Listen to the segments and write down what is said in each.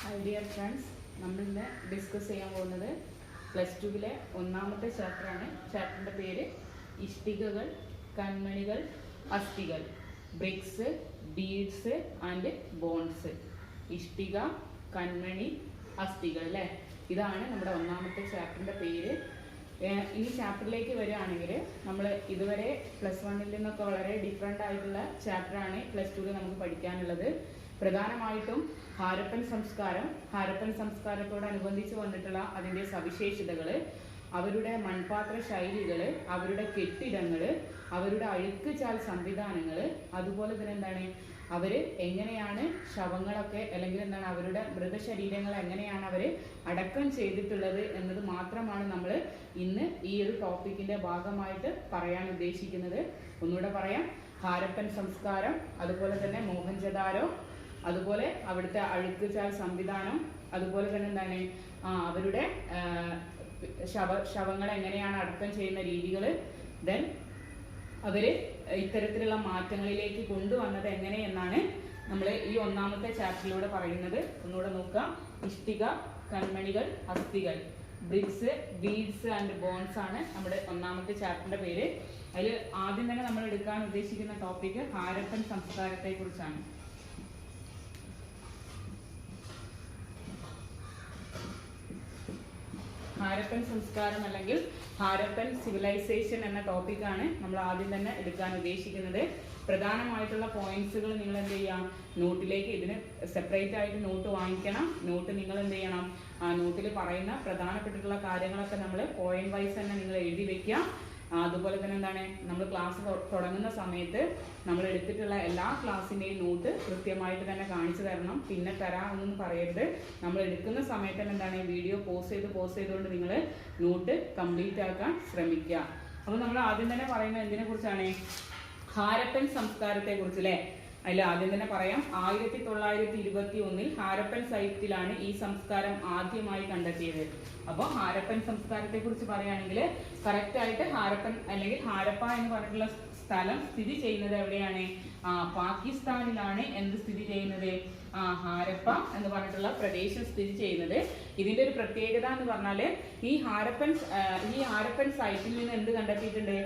Hi dear friends, നമ്മൾ ഇന്ന് discuss ചെയ്യാൻ പോകുന്നത് പ്ലസ് ടുവിലെ ഒന്നാമത്തെ ചാപ്റ്ററാണ്. ചാപ്റ്ററിൻ്റെ പേര് ഇഷ്ടികകൾ, കൺമണികൾ, അസ്ഥികൾ, ബ്രിക്സ്, ബീഡ്സ് ആൻഡ് ബോൺസ്. ഇഷ്ടിക, കൺമണി, അസ്ഥികൾ അല്ലേ, ഇതാണ് നമ്മുടെ ഒന്നാമത്തെ ചാപ്റ്ററിൻ്റെ പേര്. ഈ ചാപ്റ്ററിലേക്ക് വരികയാണെങ്കിൽ നമ്മൾ ഇതുവരെ പ്ലസ് വണ്ണിൽ നിന്നൊക്കെ വളരെ ഡിഫറെൻ്റ് ആയിട്ടുള്ള ചാപ്റ്ററാണ് പ്ലസ് ടുവിൽ നമുക്ക് പഠിക്കാനുള്ളത്. പ്രധാനമായിട്ടും ഹാരപ്പൻ സംസ്കാരത്തോടനുബന്ധിച്ച് വന്നിട്ടുള്ള അതിൻ്റെ സവിശേഷതകൾ, അവരുടെ മൺപാത്ര ശൈലികൾ, അവരുടെ കെട്ടിടങ്ങൾ, അവരുടെ അഴുക്കുചാൽ സംവിധാനങ്ങൾ, അതുപോലെ തന്നെ എന്താണ് അവർ എങ്ങനെയാണ് ശവങ്ങളൊക്കെ അല്ലെങ്കിൽ എന്താണ് അവരുടെ മൃതശരീരങ്ങൾ എങ്ങനെയാണ് അവർ അടക്കം ചെയ്തിട്ടുള്ളത് എന്നത് മാത്രമാണ് നമ്മൾ ഇന്ന് ഈ ഒരു ടോപ്പിക്കിൻ്റെ ഭാഗമായിട്ട് പറയാൻ ഉദ്ദേശിക്കുന്നത്. ഒന്നുകൂടെ പറയാം, ഹാരപ്പൻ സംസ്കാരം, അതുപോലെ തന്നെ മോഹൻജദാരോ, അതുപോലെ അവിടുത്തെ അഴുക്കുചാൽ സംവിധാനം, അതുപോലെ തന്നെ എന്താണ് അവരുടെ ശവങ്ങളെ എങ്ങനെയാണ് അടക്കം ചെയ്യുന്ന രീതികൾ, ദെൻ അവര് ഇത്തരത്തിലുള്ള മാറ്റങ്ങളിലേക്ക് കൊണ്ടുവന്നത് എങ്ങനെയെന്നാണ് നമ്മൾ ഈ ഒന്നാമത്തെ ചാപ്റ്ററിലൂടെ പറയുന്നത്. ഒന്നുകൂടെ നോക്കാം. ഇഷ്ടിക, കൺമണികൾ, അസ്ഥികൾ, ബ്രിക്സ്, ബീഡ്സ് ആൻഡ് ബോൺസ് ആണ് നമ്മുടെ ഒന്നാമത്തെ ചാപ്റ്ററിന്റെ പേര്. അതിൽ ആദ്യം തന്നെ നമ്മൾ എടുക്കാൻ ഉദ്ദേശിക്കുന്ന ടോപ്പിക് ഹാരപ്പൻ സംസ്കാരത്തെ കുറിച്ചാണ്. ഹാരപ്പൻ സംസ്കാരം അല്ലെങ്കിൽ ഹാരപ്പൻ സിവിലൈസേഷൻ എന്ന ടോപ്പിക്കാണ് നമ്മൾ ആദ്യം തന്നെ എടുക്കാൻ ഉദ്ദേശിക്കുന്നത്. പ്രധാനമായിട്ടുള്ള പോയിന്റ്സുകൾ നിങ്ങൾ എന്ത് ചെയ്യാം, നോട്ടിലേക്ക് ഇതിന് സെപ്പറേറ്റ് ആയിട്ട് നോട്ട് വാങ്ങിക്കണം. നോട്ട് നിങ്ങൾ എന്ത് ചെയ്യണം, ആ നോട്ടിൽ പറയുന്ന പ്രധാനപ്പെട്ടിട്ടുള്ള കാര്യങ്ങളൊക്കെ നമ്മൾ പോയിന്റ് വൈസ് തന്നെ നിങ്ങൾ എഴുതി വെക്കുക. അതുപോലെ തന്നെ എന്താണ് നമ്മൾ ക്ലാസ് തുടങ്ങുന്ന സമയത്ത് നമ്മൾ എടുത്തിട്ടുള്ള എല്ലാ ക്ലാസ്സിൻ്റെയും നോട്ട് കൃത്യമായിട്ട് തന്നെ കാണിച്ചു തരണം. പിന്നെ തരാമെന്നൊന്നും പറയരുത്. നമ്മൾ എടുക്കുന്ന സമയത്ത് തന്നെ എന്താണ് വീഡിയോ പോസ് ചെയ്തുകൊണ്ട് നിങ്ങൾ നോട്ട് കംപ്ലീറ്റ് ആക്കാൻ ശ്രമിക്കുക. അപ്പോൾ നമ്മൾ ആദ്യം തന്നെ പറയുന്നത് എന്തിനെ കുറിച്ചാണ്? ഹാരപ്പൻ സംസ്കാരത്തെ കുറിച്ച് അല്ലേ. അതിൽ ആദ്യം തന്നെ പറയാം, 1921 ഹാരപ്പൻ സൈറ്റിലാണ് ഈ സംസ്കാരം ആദ്യമായി കണ്ടെത്തിയത്. അപ്പോൾ ഹാരപ്പൻ സംസ്കാരത്തെ കുറിച്ച് പറയുകയാണെങ്കിൽ കറക്റ്റ് ആയിട്ട് ഹാരപ്പൻ അല്ലെങ്കിൽ ഹാരപ്പ എന്ന് പറഞ്ഞിട്ടുള്ള സ്ഥലം സ്ഥിതി ചെയ്യുന്നത് എവിടെയാണ്? പാകിസ്ഥാനിലാണ്. എന്ത് സ്ഥിതി ചെയ്യുന്നത്? ഹാരപ്പ എന്ന് പറഞ്ഞിട്ടുള്ള പ്രദേശം സ്ഥിതി ചെയ്യുന്നത്. ഇതിന്റെ ഒരു പ്രത്യേകത എന്ന് പറഞ്ഞാൽ ഈ ഹാരപ്പൻ സൈറ്റിൽ നിന്ന് എന്ത് കണ്ടെത്തിയിട്ടുണ്ട്?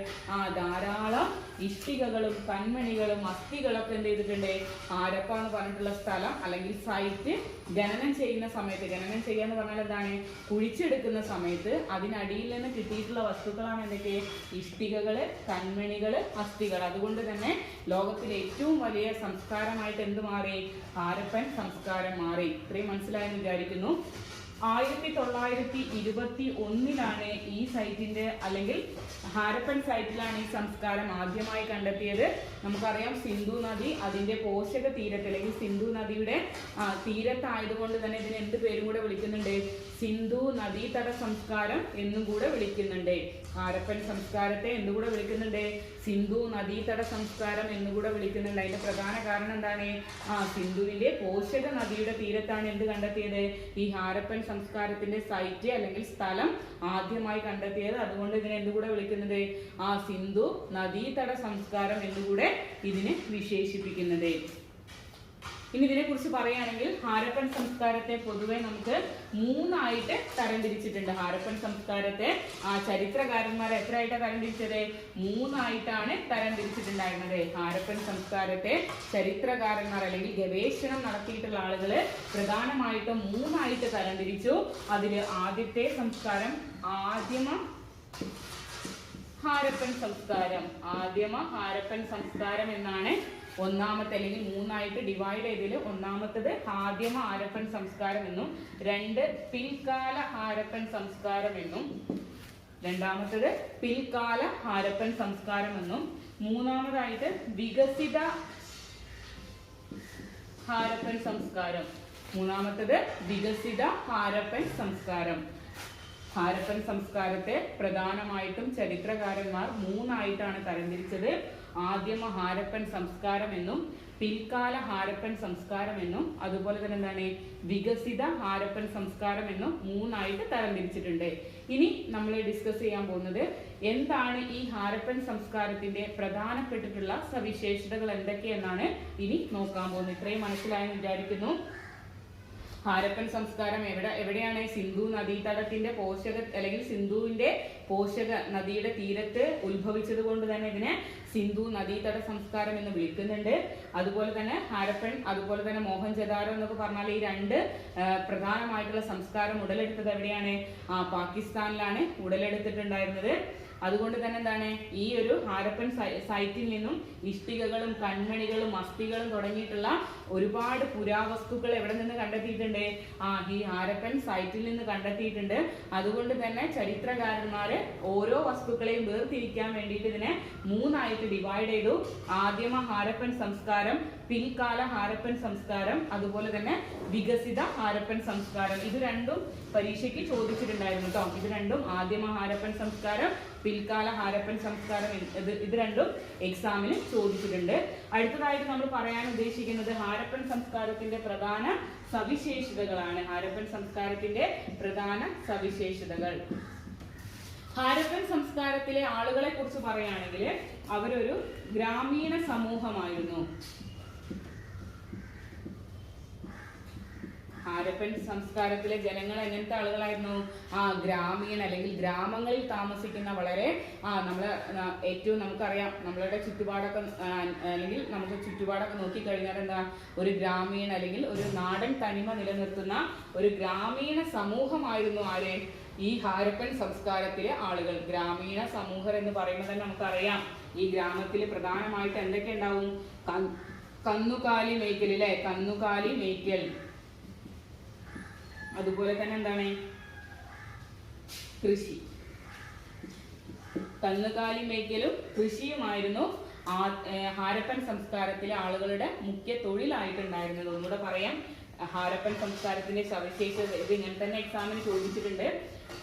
ധാരാളം ഇഷ്ടികകളും കൺമണികളും അസ്ഥികളൊക്കെ എന്ത് ചെയ്തിട്ടുണ്ട്? ഹാരപ്പ എന്ന് പറഞ്ഞിട്ടുള്ള സ്ഥലം അല്ലെങ്കിൽ സൈറ്റ് ഖനനം ചെയ്യുന്ന സമയത്ത്, ഖനനം ചെയ്യുക എന്ന് പറഞ്ഞാൽ എന്താണ്, കുഴിച്ചെടുക്കുന്ന സമയത്ത് അതിനടിയിൽ നിന്ന് കിട്ടിയിട്ടുള്ള വസ്തുക്കളാണ് എന്തൊക്കെ? ഇഷ്ടികകള്, കൺമണികള്, അസ്ഥികൾ. അതുകൊണ്ട് തന്നെ ലോകത്തിലെ ഏറ്റവും വലിയ സംസ്കാരമായിട്ട് എന്ത് മാറി? ഹാരപ്പൻ സംസ്കാരം മാറി. ഇത്രയും മനസ്സിലായെന്ന് വിചാരിക്കുന്നു. 1921 ഈ സൈറ്റിന്റെ അല്ലെങ്കിൽ ഹാരപ്പൻ സൈറ്റിലാണ് ഈ സംസ്കാരം ആദ്യമായി കണ്ടെത്തിയത്. നമുക്കറിയാം, സിന്ധു നദി അതിന്റെ പോഷക തീരത്ത് അല്ലെങ്കിൽ സിന്ധു നദിയുടെ തീരത്തായതുകൊണ്ട് തന്നെ ഇതിന് എന്ത് പേരും കൂടെ വിളിക്കുന്നുണ്ട്? സിന്ധു നദീതട സംസ്കാരം എന്നും കൂടെ വിളിക്കുന്നുണ്ട്. ഹാരപ്പൻ സംസ്കാരത്തെ എന്തുകൂടെ വിളിക്കുന്നുണ്ട്? സിന്ധു നദീതട സംസ്കാരം എന്നുകൂടെ വിളിക്കുന്നുണ്ട്. അതിന്റെ പ്രധാന കാരണം എന്താണ്? സിന്ധുവിന്റെ പോഷക നദിയുടെ തീരത്താണ് എന്ത് കണ്ടെത്തിയത്? ഈ ഹാരപ്പൻ സംസ്കാരത്തിന്റെ സൈറ്റ് അല്ലെങ്കിൽ സ്ഥലം ആദ്യമായി കണ്ടെത്തിയത്. അതുകൊണ്ട് ഇതിനെ എന്തുകൂടെ വിളിക്കുന്നത്? സിന്ധു നദീതട സംസ്കാരം എന്നുകൂടെ ഇതിനെ വിശേഷിപ്പിക്കുന്നത്. ഇനി ഇതിനെ കുറിച്ച് പറയുകയാണെങ്കിൽ ഹാരപ്പൻ സംസ്കാരത്തെ പൊതുവെ നമുക്ക് മൂന്നായിട്ട് തരംതിരിച്ചിട്ടുണ്ട്. ഹാരപ്പൻ സംസ്കാരത്തെ ചരിത്രകാരന്മാർ എത്രയായിട്ടാണ് തരംതിരിച്ചത്? മൂന്നായിട്ടാണ് തരംതിരിച്ചിട്ടുണ്ടായിരുന്നത്. ഹാരപ്പൻ സംസ്കാരത്തെ ചരിത്രകാരന്മാർ അല്ലെങ്കിൽ ഗവേഷണം നടത്തിയിട്ടുള്ള ആളുകൾ പ്രധാനമായിട്ടും മൂന്നായിട്ട് തരംതിരിച്ചു. അതിൽ ആദ്യത്തെ സംസ്കാരം ആദിമ ഹാരപ്പൻ സംസ്കാരം എന്നാണ് ഒന്നാമത്തെ, അല്ലെങ്കിൽ മൂന്നായിട്ട് ഡിവൈഡ് ചെയ്തതിൽ ഒന്നാമത്തത് ആദിമ ഹാരപ്പൻ സംസ്കാരം എന്നും, രണ്ട് പിൽക്കാല ഹാരപ്പൻ സംസ്കാരം എന്നും, രണ്ടാമത്തത് പിൽക്കാല ഹാരപ്പൻ സംസ്കാരം എന്നും, മൂന്നാമതായിട്ട് വികസിത ഹാരപ്പൻ സംസ്കാരം. ഹാരപ്പൻ സംസ്കാരത്തെ പ്രധാനമായിട്ടും ചരിത്രകാരന്മാർ മൂന്നായിട്ടാണ് തരംതിരിച്ചത്. ആദിമ ഹാരപ്പൻ സംസ്കാരം എന്നും, പിൽക്കാല ഹാരപ്പൻ സംസ്കാരം എന്നും, അതുപോലെ തന്നെ എന്താണ് വികസിത ഹാരപ്പൻ സംസ്കാരം എന്നും മൂന്നായിട്ട് തരംതിരിച്ചിട്ടുണ്ട്. ഇനി നമ്മൾ ഡിസ്കസ് ചെയ്യാൻ പോകുന്നത് എന്താണ് ഈ ഹാരപ്പൻ സംസ്കാരത്തിന്റെ പ്രധാനപ്പെട്ടിട്ടുള്ള സവിശേഷതകൾ എന്തൊക്കെയെന്നാണ് ഇനി നോക്കാൻ പോകുന്നത്. ഇത്രയും മനസ്സിലായെന്ന് വിചാരിക്കുന്നു. ഹാരപ്പൻ സംസ്കാരം എവിടെയാണ്? സിന്ധു നദീതടത്തിന്റെ പോഷക അല്ലെങ്കിൽ സിന്ധുവിന്റെ പോഷക നദിയുടെ തീരത്ത് ഉത്ഭവിച്ചത് കൊണ്ട് തന്നെ ഇതിനെ സിന്ധു നദീതട സംസ്കാരം എന്ന് വിളിക്കുന്നുണ്ട്. അതുപോലെ തന്നെ ഹാരപ്പൻ, അതുപോലെ തന്നെ മോഹൻജദാരോ എന്നൊക്കെ പറഞ്ഞാൽ ഈ രണ്ട് പ്രധാനമായിട്ടുള്ള സംസ്കാരം ഉടലെടുത്തത് എവിടെയാണ്? പാകിസ്ഥാനിലാണ് ഉടലെടുത്തിട്ടുണ്ടായിരുന്നത്. അതുകൊണ്ട് തന്നെ എന്താണ്, ഈ ഒരു ഹാരപ്പൻ സൈറ്റിൽ നിന്നും ഇഷ്ടികകളും കൺമണികളും അസ്ഥികളും തുടങ്ങിയിട്ടുള്ള ഒരുപാട് പുരാവസ്തുക്കൾ എവിടെ നിന്ന് കണ്ടെത്തിയിട്ടുണ്ട്? ഈ ഹാരപ്പൻ സൈറ്റിൽ നിന്ന് കണ്ടെത്തിയിട്ടുണ്ട്. അതുകൊണ്ട് തന്നെ ചരിത്രകാരന്മാര് ഓരോ വസ്തുക്കളെയും വേർതിരിക്കാൻ വേണ്ടിയിട്ട് ഇതിനെ മൂന്നായിട്ട് ഡിവൈഡ് ചെയ്തു. ആദിമ ഹാരപ്പൻ സംസ്കാരം, പിൽക്കാല ഹാരപ്പൻ സംസ്കാരം, അതുപോലെ തന്നെ വികസിത ഹാരപ്പൻ സംസ്കാരം. ഇത് രണ്ടും പരീക്ഷയ്ക്ക് ചോദിച്ചിട്ടുണ്ടായിരുന്നു കേട്ടോ. ഇത് രണ്ടും ആദിമ ഹാരപ്പൻ സംസ്കാരം, പിൽക്കാല ഹാരപ്പൻ സംസ്കാരം, ഇത് രണ്ടും എക്സാമിന് ചോദിച്ചിട്ടുണ്ട്. അടുത്തതായിട്ട് നമ്മൾ പറയാൻ ഉദ്ദേശിക്കുന്നത് ഹാരപ്പൻ സംസ്കാരത്തിന്റെ പ്രധാന സവിശേഷതകളാണ്. ഹാരപ്പൻ സംസ്കാരത്തിന്റെ പ്രധാന സവിശേഷതകൾ. ഹാരപ്പൻ സംസ്കാരത്തിലെ ആളുകളെ കുറിച്ച് പറയുകയാണെങ്കിൽ അവരൊരു ഗ്രാമീണ സമൂഹമായിരുന്നു. ഹാരപ്പൻ സംസ്കാരത്തിലെ ജനങ്ങൾ എങ്ങനത്തെ ആളുകളായിരുന്നു? ഗ്രാമീണ അല്ലെങ്കിൽ ഗ്രാമങ്ങളിൽ താമസിക്കുന്ന വളരെ നമ്മള് ഏറ്റവും നമുക്കറിയാം, നമ്മളുടെ ചുറ്റുപാടൊക്കെ അല്ലെങ്കിൽ നമുക്ക് ചുറ്റുപാടൊക്കെ നോക്കിക്കഴിഞ്ഞാൽ എന്താ, ഒരു ഗ്രാമീണ അല്ലെങ്കിൽ ഒരു നാടൻ തനിമ നിലനിർത്തുന്ന ഒരു ഗ്രാമീണ സമൂഹമായിരുന്നു ആര്? ഈ ഹാരപ്പൻ സംസ്കാരത്തിലെ ആളുകൾ. ഗ്രാമീണ സമൂഹർ എന്ന് പറയുമ്പോൾ തന്നെ നമുക്കറിയാം ഈ ഗ്രാമത്തിൽ പ്രധാനമായിട്ട് എന്തൊക്കെ ഉണ്ടാവും? കന്നുകാലി മേയ്ക്കൽ അല്ലെ, കന്നുകാലി മേയ്ക്കൽ. അതുപോലെ തന്നെ എന്താണ്? കൃഷി. കന്നുകാലി മേയ്ക്കലും കൃഷിയുമായിരുന്നു ഹാരപ്പൻ സംസ്കാരത്തിലെ ആളുകളുടെ മുഖ്യ തൊഴിലായിട്ടുണ്ടായിരുന്നത്. ഒന്നുകൂടെ പറയാം, ഹാരപ്പൻ സംസ്കാരത്തിന്റെ സവിശേഷത ഇത് ഇങ്ങനെ തന്നെ എക്സാമിന് ചോദിച്ചിട്ടുണ്ട്.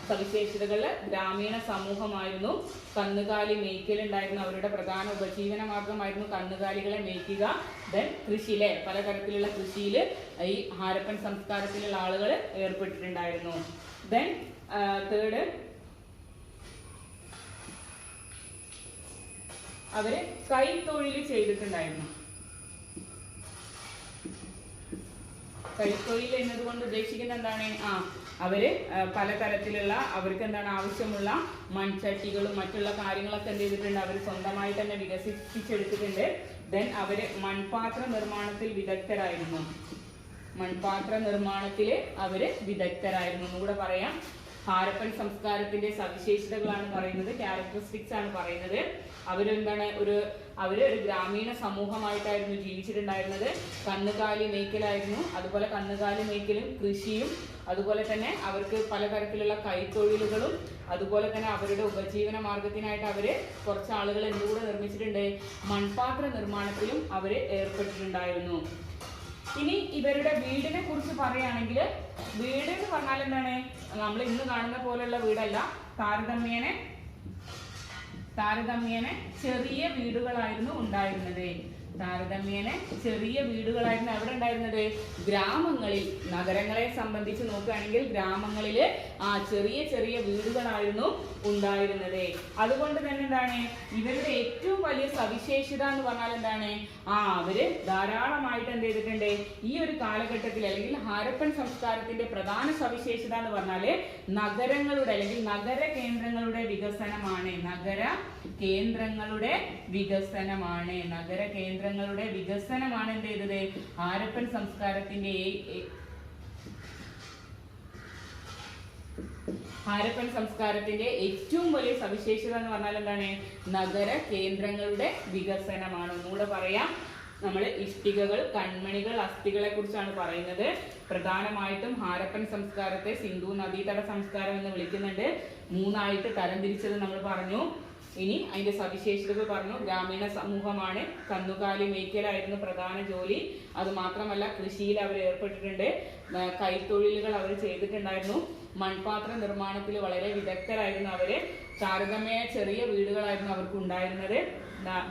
സവിശേഷതകള് ഗ്രാമീണ സമൂഹമായിരുന്നു, കന്നുകാലി മേയ്ക്കൽ ഉണ്ടായിരുന്നു, അവരുടെ പ്രധാന ഉപജീവന മാർഗമായിരുന്നു കന്നുകാലികളെ മേയ്ക്കുക. ദെൻ കൃഷിയിലെ പലതരത്തിലുള്ള കൃഷിയിൽ ഈ ഹാരപ്പൻ സംസ്കാരത്തിലുള്ള ആളുകൾ ഏർപ്പെട്ടിട്ടുണ്ടായിരുന്നു. ദെൻ തേർഡ്, അവര് കൈത്തൊഴിൽ ചെയ്തിട്ടുണ്ടായിരുന്നു. കൈത്തൊഴിൽ എന്നതുകൊണ്ട് ഉദ്ദേശിക്കുന്നത് എന്താണ്? അവര് പലതരത്തിലുള്ള അവർക്ക് എന്താണ് ആവശ്യമുള്ള മൺചട്ടികളും മറ്റുള്ള കാര്യങ്ങളൊക്കെ എന്ത് ചെയ്തിട്ടുണ്ട്? അവർ സ്വന്തമായി തന്നെ വികസിപ്പിച്ചെടുത്തിട്ടുണ്ട്. ദെൻ അവര് മൺപാത്ര നിർമ്മാണത്തിൽ വിദഗ്ധരായിരുന്നു. മൺപാത്ര നിർമ്മാണത്തില് അവര് വിദഗ്ധരായിരുന്നു. ഒന്നുകൂടെ പറയാം, ഹാരപ്പൻ സംസ്കാരത്തിന്റെ സവിശേഷതകളാണ് പറയുന്നത്, ക്യാരക്ടറിസ്റ്റിക്സ് ആണ് പറയുന്നത്. അവരെന്താണ്, അവര് ഒരു ഗ്രാമീണ സമൂഹമായിട്ടായിരുന്നു ജീവിച്ചിട്ടുണ്ടായിരുന്നത്. കന്നുകാലി മേയ്ക്കലായിരുന്നു. അതുപോലെ കന്നുകാലി മേയ്ക്കലും കൃഷിയും, അതുപോലെ തന്നെ അവർക്ക് പലതരത്തിലുള്ള കൈത്തൊഴിലുകളും, അതുപോലെ തന്നെ അവരുടെ ഉപജീവന മാർഗത്തിനായിട്ട് അവര് കുറച്ച് ആളുകൾ എന്തുകൂടെ നിർമ്മിച്ചിട്ടുണ്ട്? മൺപാത്ര നിർമ്മാണത്തിലും അവര് ഏർപ്പെട്ടിട്ടുണ്ടായിരുന്നു. ഇനി ഇവരുടെ വീടിനെ കുറിച്ച് പറയുകയാണെങ്കിൽ, വീട് എന്ന് പറഞ്ഞാൽ എന്താണ്? നമ്മൾ ഇന്ന് കാണുന്ന പോലെയുള്ള വീടല്ല. താരതമ്യേന ചെറിയ വീടുകളായിരുന്നു ഉണ്ടായിരുന്നത്. താരതമ്യേന ചെറിയ വീടുകളായിരുന്നു എവിടെ ഉണ്ടായിരുന്നത്? ഗ്രാമങ്ങളിൽ. നഗരങ്ങളെ സംബന്ധിച്ച് നോക്കുകയാണെങ്കിൽ ഗ്രാമങ്ങളില് ചെറിയ ചെറിയ വീടുകളായിരുന്നു ഉണ്ടായിരുന്നത്. അതുകൊണ്ട് തന്നെ എന്താണ്, ഇവരുടെ ഏറ്റവും വലിയ സവിശേഷത എന്ന് പറഞ്ഞാൽ എന്താണ്? അവര് ധാരാളമായിട്ട് എന്ത് ചെയ്തിട്ടുണ്ട്? ഈ ഒരു കാലഘട്ടത്തിൽ അല്ലെങ്കിൽ ഹാരപ്പൻ സംസ്കാരത്തിന്റെ പ്രധാന സവിശേഷത എന്ന് പറഞ്ഞാല് നഗരങ്ങളുടെ അല്ലെങ്കിൽ നഗര കേന്ദ്രങ്ങളുടെ വികസനമാണ്. നഗര കേന്ദ്രങ്ങളുടെ വികസനമാണ് എന്ത് ചെയ്തത്? ഹാരപ്പൻ സംസ്കാരത്തിന്റെ ഏറ്റവും വലിയ സവിശേഷത എന്ന് പറഞ്ഞാൽ എന്താണ്? നഗര കേന്ദ്രങ്ങളുടെ വികസനമാണ്. ഒന്നുകൂടെ പറയാം, നമ്മൾ ഇഷ്ടികകൾ, കൺമണികൾ, അസ്ഥികളെ കുറിച്ചാണ് പറയുന്നത്. പ്രധാനമായിട്ടും ഹാരപ്പൻ സംസ്കാരത്തെ സിന്ധു നദീതട സംസ്കാരം എന്ന് വിളിക്കുന്നുണ്ട്. മൂന്നായിട്ട് തരംതിരിച്ചത് നമ്മൾ പറഞ്ഞു. ഇനി അതിന്റെ സവിശേഷതകൾ പറഞ്ഞു. ഗ്രാമീണ സമൂഹമാണ്, കന്നുകാലി മേയ്ക്കലായിരുന്നു പ്രധാന ജോലി. അത് മാത്രമല്ല കൃഷിയിൽ അവർ ഏർപ്പെട്ടിട്ടുണ്ട്, കൈത്തൊഴിലുകൾ അവർ ചെയ്തിട്ടുണ്ടായിരുന്നു, മൺപാത്ര നിർമ്മാണത്തിൽ വളരെ വിദഗ്ധരായിരുന്നു അവര്. താരതമ്യേന ചെറിയ വീടുകളായിരുന്നു അവർക്ക് ഉണ്ടായിരുന്നത്.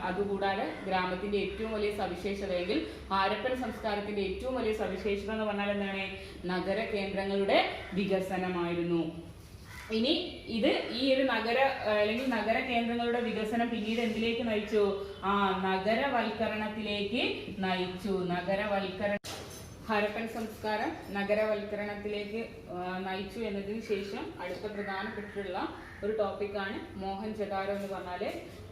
അതുകൂടാതെ ഗ്രാമത്തിന്റെ ഏറ്റവും വലിയ സവിശേഷതയെങ്കിൽ ഹാരപ്പൻ സംസ്കാരത്തിന്റെ ഏറ്റവും വലിയ സവിശേഷത എന്ന് പറഞ്ഞാൽ എന്താണ്? നഗര കേന്ദ്രങ്ങളുടെ വികസനമായിരുന്നു. ഇനി ഈ ഒരു നഗര കേന്ദ്രങ്ങളുടെ വികസനം പിന്നീട് എന്തിലേക്ക് നയിച്ചു? നഗരവൽക്കരണത്തിലേക്ക് നയിച്ചു. ഹാരപ്പൻ സംസ്കാരം നഗരവൽക്കരണത്തിലേക്ക് നയിച്ചു എന്നതിന് ശേഷം അടുത്ത പ്രധാനപ്പെട്ടിട്ടുള്ള ഒരു ടോപ്പിക്കാണ് മോഹൻജദാരോ എന്ന് പറഞ്ഞാൽ.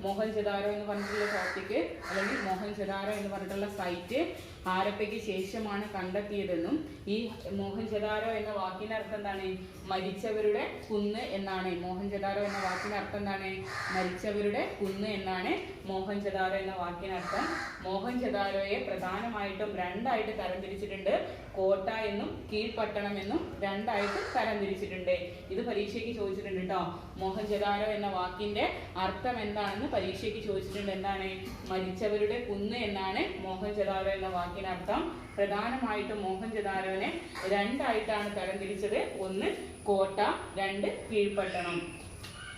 മോഹൻജദാരോ എന്ന് പറഞ്ഞിട്ടുള്ള ടോപ്പിക്ക് അല്ലെങ്കിൽ മോഹൻജദാരോ എന്ന് പറഞ്ഞിട്ടുള്ള സൈറ്റ് ഹാരപ്പയ്ക്ക് ശേഷമാണ് കണ്ടെത്തിയതെന്നും ഈ മോഹൻജദാരോ എന്ന വാക്കിന്റെ അർത്ഥം എന്താണ്? മരിച്ചവരുടെ കുന്ന് എന്നാണ്. മോഹൻജദാരോ എന്ന വാക്കിന്റെ അർത്ഥം എന്താണ്? മരിച്ചവരുടെ കുന്ന് എന്നാണ് മോഹൻജദാരോ എന്ന വാക്കിനർത്ഥം. മോഹൻജദാരോയെ പ്രധാനമായിട്ടും രണ്ടായിട്ട് തരംതിരിച്ചിട്ടുണ്ട്. കോട്ട എന്നും കീഴ്പട്ടണം എന്നും രണ്ടായിട്ട് തരംതിരിച്ചിട്ടുണ്ട്. ഇത് പരീക്ഷയ്ക്ക് ചോദിച്ചിട്ടുണ്ട് കേട്ടോ. മോഹൻജദാരോ എന്ന വാക്കിന്റെ അർത്ഥം എന്താണെന്ന് പരീക്ഷയ്ക്ക് ചോദിച്ചിട്ടുണ്ട്. എന്താണ്? മരിച്ചവരുടെ കുന്ന് എന്നാണ് മോഹൻജദാരോ എന്ന വാക്കിനർത്ഥം. പ്രധാനമായിട്ടും മോഹൻജദാരോനെ രണ്ടായിട്ടാണ് തരംതിരിച്ചത്. ഒന്ന് കോട്ട, രണ്ട് കീഴ്പട്ടണം.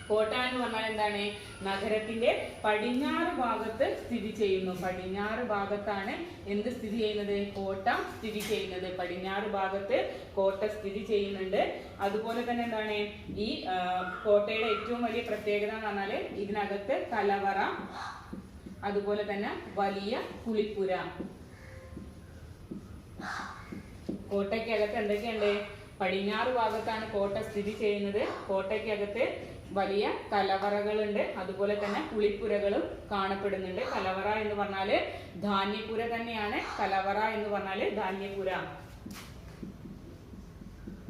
കോട്ട എന്ന് പറഞ്ഞാൽ എന്താണ്? നഗരത്തിന്റെ പടിഞ്ഞാറ് ഭാഗത്ത് സ്ഥിതി ചെയ്യുന്നു. പടിഞ്ഞാറ് ഭാഗത്താണ് എന്ത് സ്ഥിതി ചെയ്യുന്നത്? കോട്ട സ്ഥിതി ചെയ്യുന്നത്. പടിഞ്ഞാറ് ഭാഗത്ത് കോട്ട സ്ഥിതി ചെയ്യുന്നുണ്ട്. അതുപോലെ തന്നെ എന്താണ് ഈ കോട്ടയുടെ ഏറ്റവും വലിയ പ്രത്യേകത എന്ന് പറഞ്ഞാല് ഇതിനകത്ത് കലവറ, അതുപോലെ തന്നെ വലിയ കുളിപ്പുര. കോട്ടയ്ക്കകത്ത് എന്തൊക്കെയുണ്ട്? പടിഞ്ഞാറ് ഭാഗത്താണ് കോട്ട സ്ഥിതി ചെയ്യുന്നത്. കോട്ടയ്ക്കകത്ത് വലിയ കലവറകളുണ്ട്, അതുപോലെ തന്നെ കുളിപ്പുരകളും കാണപ്പെടുന്നുണ്ട്. കലവറ എന്ന് പറഞ്ഞാല് ധാന്യപുര തന്നെയാണ്. കലവറ എന്ന് പറഞ്ഞാല് ധാന്യപുര.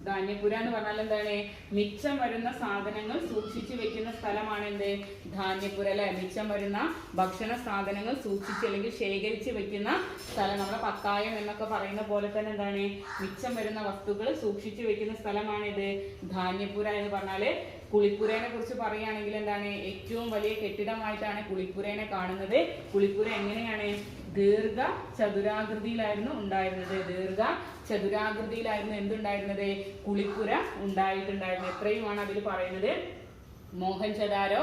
ധാന്യപുര എന്ന് പറഞ്ഞാൽ എന്താണ്? മിച്ചം വരുന്ന സാധനങ്ങൾ സൂക്ഷിച്ചു വെക്കുന്ന സ്ഥലമാണ് എന്ത്? ധാന്യപുര അല്ലെ. മിച്ചം വരുന്ന ഭക്ഷണ സാധനങ്ങൾ സൂക്ഷിച്ച് അല്ലെങ്കിൽ ശേഖരിച്ച് വെക്കുന്ന സ്ഥലം. നമ്മളെ പത്തായം എന്നൊക്കെ പറയുന്ന പോലെ തന്നെ എന്താണ്? മിച്ചം വരുന്ന വസ്തുക്കൾ സൂക്ഷിച്ചു വെക്കുന്ന സ്ഥലമാണ് ഇത് ധാന്യപുര എന്ന് പറഞ്ഞാല്. കുളിപ്പുരേനെ കുറിച്ച് പറയുകയാണെങ്കിൽ എന്താണ്? ഏറ്റവും വലിയ കെട്ടിടമായിട്ടാണ് കുളിപ്പുരേനെ കാണുന്നത്. കുളിപ്പുര എങ്ങനെയാണ്? ദീർഘ ചതുരാകൃതിയിലായിരുന്നു ഉണ്ടായിരുന്നത്. ദീർഘ ചതുരാകൃതിയിലായിരുന്നു എന്തുണ്ടായിരുന്നത്? കുളിപ്പുര ഉണ്ടായിട്ടുണ്ടായിരുന്നു. എത്രയുമാണ് അതിൽ പറയുന്നത്. മോഹൻജദാരോ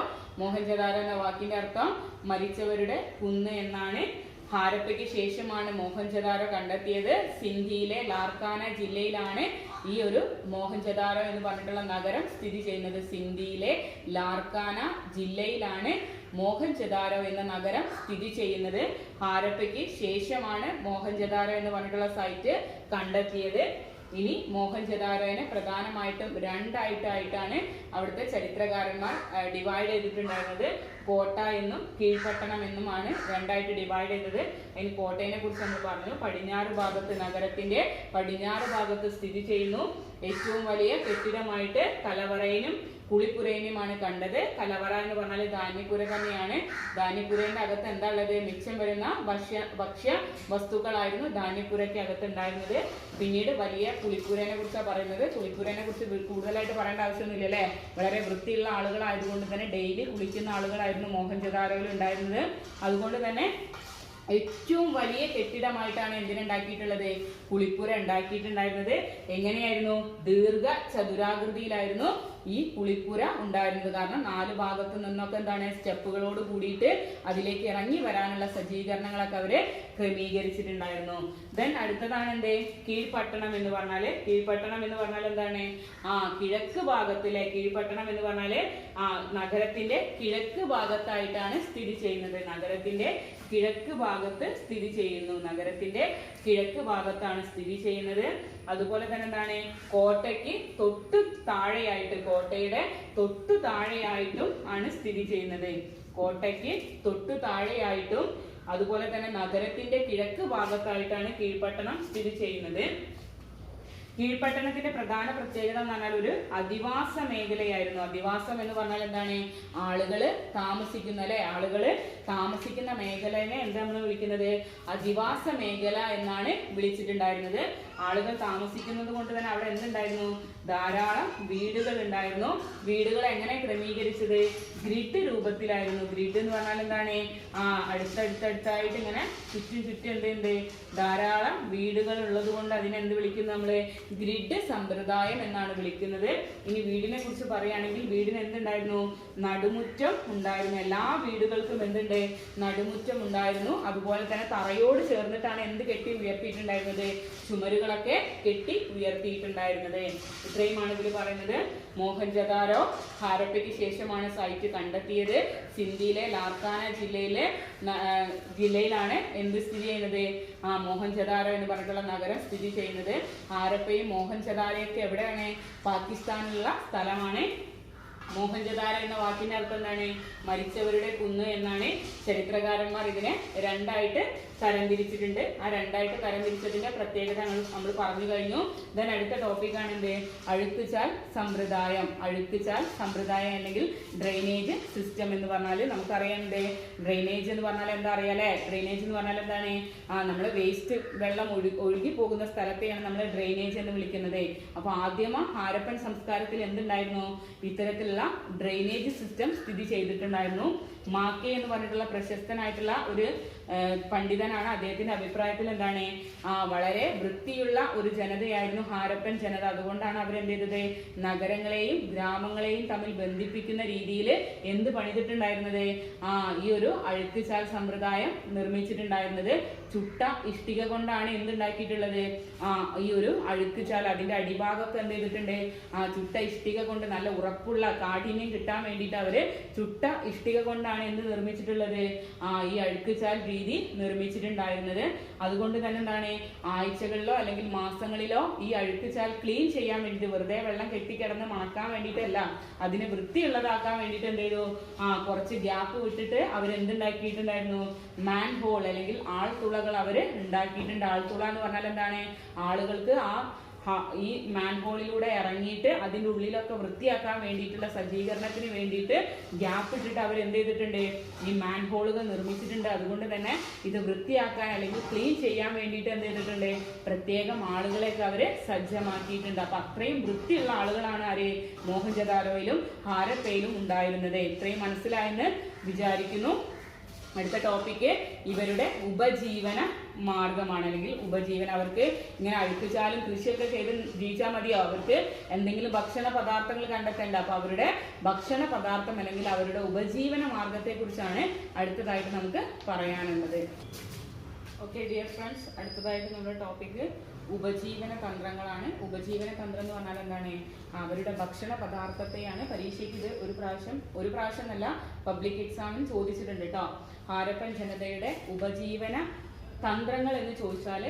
എന്ന വാക്കിന്റെ അർത്ഥം മരിച്ചവരുടെ കുന്ന് എന്നാണ്. ഹാരപ്പയ്ക്ക് ശേഷമാണ് മോഹൻജദാരോ കണ്ടെത്തിയത്. സിന്ധിയിലെ ലാർക്കാന ജില്ലയിലാണ് ഈ ഒരു മോഹൻജദാരോ എന്ന് പറഞ്ഞിട്ടുള്ള നഗരം സ്ഥിതി ചെയ്യുന്നത്. സിന്ധിയിലെ ലാർക്കാന ജില്ലയിലാണ് മോഹൻജദാരോ എന്ന നഗരം സ്ഥിതി ചെയ്യുന്നത്. ഹാരപ്പയ്ക്ക് ശേഷമാണ് മോഹൻജദാരോ എന്ന് പറഞ്ഞിട്ടുള്ള സൈറ്റ് കണ്ടെത്തിയത്. ഇനി മോഹൻജദാരോനെ പ്രധാനമായിട്ടും രണ്ടായിട്ടാണ് അവിടുത്തെ ചരിത്രകാരന്മാർ ഡിവൈഡ് ചെയ്തിട്ടുണ്ടായിരുന്നത്. കോട്ട എന്നും കീഴ്പട്ടണം എന്നുമാണ് രണ്ടായിട്ട് ഡിവൈഡ് ചെയ്തത്. അതിന് കോട്ടയെ കുറിച്ച് നമ്മൾ പറഞ്ഞു. പടിഞ്ഞാറ് ഭാഗത്ത്, നഗരത്തിന്റെ പടിഞ്ഞാറ് ഭാഗത്ത് സ്ഥിതി ചെയ്യുന്നു. ഏറ്റവും വലിയ കെട്ടിടമായിട്ട് കലവറയിനും കുളിപ്പുരേനെയുമാണ് കണ്ടത്. കലവറ എന്ന് പറഞ്ഞാൽ ധാന്യപുര തന്നെയാണ്. ധാന്യപുരേന്റെ അകത്ത് എന്താ ഉള്ളത്? മിച്ചം വരുന്ന ഭക്ഷ്യ വസ്തുക്കളായിരുന്നു ധാന്യപുരയ്ക്ക് അകത്ത് ഉണ്ടായിരുന്നത്. പിന്നീട് വലിയ കുളിപ്പുരേനെ കുറിച്ചാണ് പറയുന്നത്. കുളിപ്പുരേനെ കുറിച്ച് കൂടുതലായിട്ട് പറയേണ്ട ആവശ്യമൊന്നുമില്ല അല്ലേ. വളരെ വൃത്തിയുള്ള ആളുകളായതുകൊണ്ട് തന്നെ ഡെയിലി കുളിക്കുന്ന ആളുകളായിരുന്നു മോഹൻജദാരോയിൽ ഉണ്ടായിരുന്നത്. അതുകൊണ്ട് തന്നെ ഏറ്റവും വലിയ കെട്ടിടമായിട്ടാണ് എന്തിനുണ്ടാക്കിയിട്ടുള്ളത്? കുളിപ്പുര ഉണ്ടാക്കിയിട്ടുണ്ടായിരുന്നത്. എങ്ങനെയായിരുന്നു? ദീർഘ ചതുരാകൃതിയിലായിരുന്നു ഈ കുളിപ്പുര ഉണ്ടായിരുന്നത്. കാരണം 4 ഭാഗത്തു നിന്നൊക്കെ എന്താണ് സ്റ്റെപ്പുകളോട് കൂടിയിട്ട് അതിലേക്ക് ഇറങ്ങി വരാനുള്ള സജ്ജീകരണങ്ങളൊക്കെ അവര് ക്രമീകരിച്ചിട്ടുണ്ടായിരുന്നു. ദെൻ അടുത്തതാണ് എന്ത്? കീഴ്പട്ടണം എന്ന് പറഞ്ഞാല്. കീഴ്പട്ടണം എന്ന് പറഞ്ഞാൽ എന്താണ്? കിഴക്ക് ഭാഗത്തിലെ കീഴ്പട്ടണം എന്ന് പറഞ്ഞാല് നഗരത്തിന്റെ കിഴക്ക് ഭാഗത്തായിട്ടാണ് സ്ഥിതി ചെയ്യുന്നത്. നഗരത്തിന്റെ കിഴക്ക് ഭാഗത്ത് സ്ഥിതി ചെയ്യുന്നു. നഗരത്തിന്റെ കിഴക്ക് ഭാഗത്താണ് സ്ഥിതി ചെയ്യുന്നത്. അതുപോലെ തന്നെ എന്താണ്? കോട്ടയ്ക്ക് തൊട്ടു താഴെയായിട്ട്, കോട്ടയുടെ തൊട്ടു താഴെയായിട്ടും ആണ് സ്ഥിതി ചെയ്യുന്നത്. കോട്ടയ്ക്ക് തൊട്ടു താഴെയായിട്ടും അതുപോലെ തന്നെ നഗരത്തിന്റെ കിഴക്ക് ഭാഗത്തായിട്ടാണ് കീഴ്പട്ടണം സ്ഥിതി ചെയ്യുന്നത്. കീഴ്പട്ടണത്തിന്റെ പ്രധാന പ്രത്യേകത എന്ന് പറഞ്ഞാൽ ഒരു അധിവാസ മേഖലയായിരുന്നു. അധിവാസം എന്ന് പറഞ്ഞാൽ എന്താണ്? ആളുകള് താമസിക്കുന്ന അല്ലെ. ആളുകള് താമസിക്കുന്ന മേഖലനെ എന്താ നമ്മൾ വിളിക്കുന്നത്? അധിവാസ മേഖല എന്നാണ് വിളിച്ചിട്ടുണ്ടായിരുന്നത്. ആളുകൾ താമസിക്കുന്നത് കൊണ്ട് തന്നെ അവിടെ എന്തുണ്ടായിരുന്നു? ധാരാളം വീടുകൾ ഉണ്ടായിരുന്നു. വീടുകൾ എങ്ങനെ ക്രമീകരിച്ചത്? ഗ്രിഡ് രൂപത്തിലായിരുന്നു. ഗ്രിഡ് എന്ന് പറഞ്ഞാൽ എന്താണ്? അടുത്തടുത്തായിട്ട് ഇങ്ങനെ ചുറ്റും എന്തുണ്ട്? ധാരാളം വീടുകൾ ഉള്ളത് കൊണ്ട് അതിനെന്ത് വിളിക്കുന്നു നമ്മള്? ഗ്രിഡ് സമ്പ്രദായം എന്നാണ് വിളിക്കുന്നത്. ഇനി വീടിനെ കുറിച്ച് പറയുകയാണെങ്കിൽ വീടിന് എന്തുണ്ടായിരുന്നു? നടുമുറ്റം ഉണ്ടായിരുന്നു. എല്ലാ വീടുകൾക്കും എന്തുണ്ട്? നടുമുറ്റം ഉണ്ടായിരുന്നു. അതുപോലെ തന്നെ തറയോട് ചേർന്നിട്ടാണ് എന്ത് കെട്ടി ഉയർത്തിയിട്ടുണ്ടായിരുന്നത്? ചുമരുകളൊക്കെ കെട്ടി ഉയർത്തിയിട്ടുണ്ടായിരുന്നത്. ഇത്രയുമാണ് ഇതിൽ പറയുന്നത്. മോഹൻജദാരോ ഹാരപ്പയ്ക്ക് ശേഷമാണ് സൈറ്റ് കണ്ടെത്തിയത്. സിന്ധിയിലെ ലാർക്കാന ജില്ലയിലാണ് എന്ത് സ്ഥിതി ചെയ്യുന്നത്? മോഹൻജദാരോ എന്ന് പറഞ്ഞിട്ടുള്ള നഗരം സ്ഥിതി ചെയ്യുന്നത്. ഹാരപ്പയും മോഹൻജദാരയൊക്കെ എവിടെയാണ്? പാകിസ്ഥാനിലുള്ള സ്ഥലമാണ്. മോഹൻജദാര എന്ന വാക്കിന്റെ അർത്ഥം എന്താണ്? മരിച്ചവരുടെ കുന്ന് എന്നാണ്. ചരിത്രകാരന്മാർ ഇതിനെ രണ്ടായിട്ട് തരംതിരിച്ചിട്ടുണ്ട്. ആ രണ്ടായിട്ട് തരംതിരിച്ചതിന്റെ പ്രത്യേകത നമ്മൾ പറഞ്ഞു കഴിഞ്ഞു. ദെൻ അടുത്ത ടോപ്പിക്കാണ് എന്ത്? അഴുക്കുചാൽ സമ്പ്രദായം. അഴുക്കുചാൽ സമ്പ്രദായം അല്ലെങ്കിൽ ഡ്രെയിനേജ് സിസ്റ്റം എന്ന് പറഞ്ഞാൽ നമുക്കറിയാം എന്ത്? ഡ്രെയിനേജ് എന്ന് പറഞ്ഞാൽ എന്താ അറിയാലേ? ഡ്രെയിനേജ് എന്ന് പറഞ്ഞാൽ എന്താണ്? നമ്മൾ വേസ്റ്റ് വെള്ളം ഒഴുകി പോകുന്ന സ്ഥലത്തെയാണ് നമ്മൾ ഡ്രെയിനേജ് എന്ന് വിളിക്കുന്നത്. അപ്പൊ ആദ്യമ ഹാരപ്പൻ സംസ്കാരത്തിൽ എന്തുണ്ടായിരുന്നു? ഇത്തരത്തിലുള്ള ഡ്രെയിനേജ് സിസ്റ്റം സ്ഥിതി ചെയ്തിട്ടുണ്ടായിരുന്നു. മാക്കെ എന്ന് പറഞ്ഞിട്ടുള്ള പ്രശസ്തനായിട്ടുള്ള ഒരു പണ്ഡിതനാണ്. അദ്ദേഹത്തിന്റെ അഭിപ്രായത്തിൽ എന്താണ്? വളരെ വൃത്തിയുള്ള ഒരു ജനതയായിരുന്നു ഹാരപ്പൻ ജനത. അതുകൊണ്ടാണ് അവരെന്ത് ചെയ്തത്? നഗരങ്ങളെയും ഗ്രാമങ്ങളെയും തമ്മിൽ ബന്ധിപ്പിക്കുന്ന രീതിയിൽ എന്ത് പണിതിട്ടുണ്ടായിരുന്നത്? ഈ ഒരു അഴുക്കുചാൽ സമ്പ്രദായം നിർമ്മിച്ചിട്ടുണ്ടായിരുന്നത്. ചുട്ട ഇഷ്ടിക കൊണ്ടാണ് എന്തുണ്ടാക്കിയിട്ടുള്ളത്? ഈ ഒരു അഴുക്കുചാൽ അതിന്റെ അടിഭാഗമൊക്കെ എന്ത് ചെയ്തിട്ടുണ്ട്? ചുട്ട ഇഷ്ടിക കൊണ്ട് നല്ല ഉറപ്പുള്ള കാഠിന്യം കിട്ടാൻ വേണ്ടിയിട്ട് അവര് ചുട്ട ഇഷ്ടിക കൊണ്ടാണ് എന്ത് നിർമ്മിച്ചിട്ടുള്ളത്? ഈ അഴുക്കുചാൽ രീതി നിർമ്മിച്ചിട്ടുണ്ടായിരുന്നത്. അതുകൊണ്ട് തന്നെ എന്താണ്? ആഴ്ചകളിലോ അല്ലെങ്കിൽ മാസങ്ങളിലോ ഈ അഴുക്കുചാൽ ക്ലീൻ ചെയ്യാൻ വേണ്ടിയിട്ട്, വെറുതെ വെള്ളം കെട്ടിക്കിടന്ന് മണക്കാൻ വേണ്ടിയിട്ടല്ല, അതിനെ വൃത്തിയുള്ളതാക്കാൻ വേണ്ടിയിട്ട് എന്ത് ചെയ്തു? കുറച്ച് ഗ്യാപ്പ് വിട്ടിട്ട് അവരെന്തുണ്ടാക്കിയിട്ടുണ്ടായിരുന്നു? മാൻ ഹോൾ അല്ലെങ്കിൽ ആൾത്തുളകൾ അവര് ഉണ്ടാക്കിയിട്ടുണ്ട്. ആൾത്തുള എന്ന് പറഞ്ഞാൽ എന്താണ്? ആളുകൾക്ക് ഈ മാൻഹോളിലൂടെ ഇറങ്ങിയിട്ട് അതിൻ്റെ ഉള്ളിലൊക്കെ വൃത്തിയാക്കാൻ വേണ്ടിയിട്ടുള്ള സജ്ജീകരണത്തിന് വേണ്ടിയിട്ട് ഗ്യാപ്പ് ഇട്ടിട്ട് അവർ എന്ത് ചെയ്തിട്ടുണ്ട്? ഈ മാൻഹോളുകൾ നിർമ്മിച്ചിട്ടുണ്ട്. അതുകൊണ്ട് തന്നെ ഇത് വൃത്തിയാക്കാൻ അല്ലെങ്കിൽ ക്ലീൻ ചെയ്യാൻ വേണ്ടിയിട്ട് എന്ത് ചെയ്തിട്ടുണ്ട്? പ്രത്യേകം ആളുകളെയൊക്കെ അവര് സജ്ജമാക്കിയിട്ടുണ്ട്. അപ്പൊ അത്രയും വൃത്തിയുള്ള ആളുകളാണ് ആര്? മോഹൻജദാരോയിലും ഹാരപ്പയിലും ഉണ്ടായിരുന്നത്. ഇത്രയും മനസ്സിലായെന്ന് വിചാരിക്കുന്നു. അടുത്ത ടോപ്പിക്ക് ഇവരുടെ ഉപജീവന മാർഗമാണ് അല്ലെങ്കിൽ ഉപജീവനം. അവർക്ക് ഇങ്ങനെ അഴുക്കുചാലും കൃഷിയൊക്കെ ചെയ്ത് ജീവിച്ചാൽ മതിയോ? അവർക്ക് എന്തെങ്കിലും ഭക്ഷണ പദാർത്ഥങ്ങൾ കണ്ടെത്തേണ്ട. അപ്പൊ അവരുടെ ഭക്ഷണ പദാർത്ഥം അല്ലെങ്കിൽ അവരുടെ ഉപജീവന മാർഗത്തെ കുറിച്ചാണ് അടുത്തതായിട്ട് നമുക്ക് പറയാനുള്ളത്. ഓക്കെ ഡിയർ ഫ്രണ്ട്സ്, അടുത്തതായിട്ട് നമ്മുടെ ടോപ്പിക്ക് ഉപജീവന തന്ത്രങ്ങളാണ്. ഉപജീവന തന്ത്രം എന്ന് പറഞ്ഞാൽ എന്താണ്? അവരുടെ ഭക്ഷണ പദാർത്ഥത്തെയാണ്. പരീക്ഷയ്ക്ക് ഇത് ഒരു പ്രാവശ്യം എന്നല്ല, പബ്ലിക് എക്സാമിന് ചോദിച്ചിട്ടുണ്ട് കേട്ടോ. ഹാരപ്പൻ ജനതയുടെ ഉപജീവന തന്ത്രങ്ങൾ എന്ന് ചോദിച്ചാൽ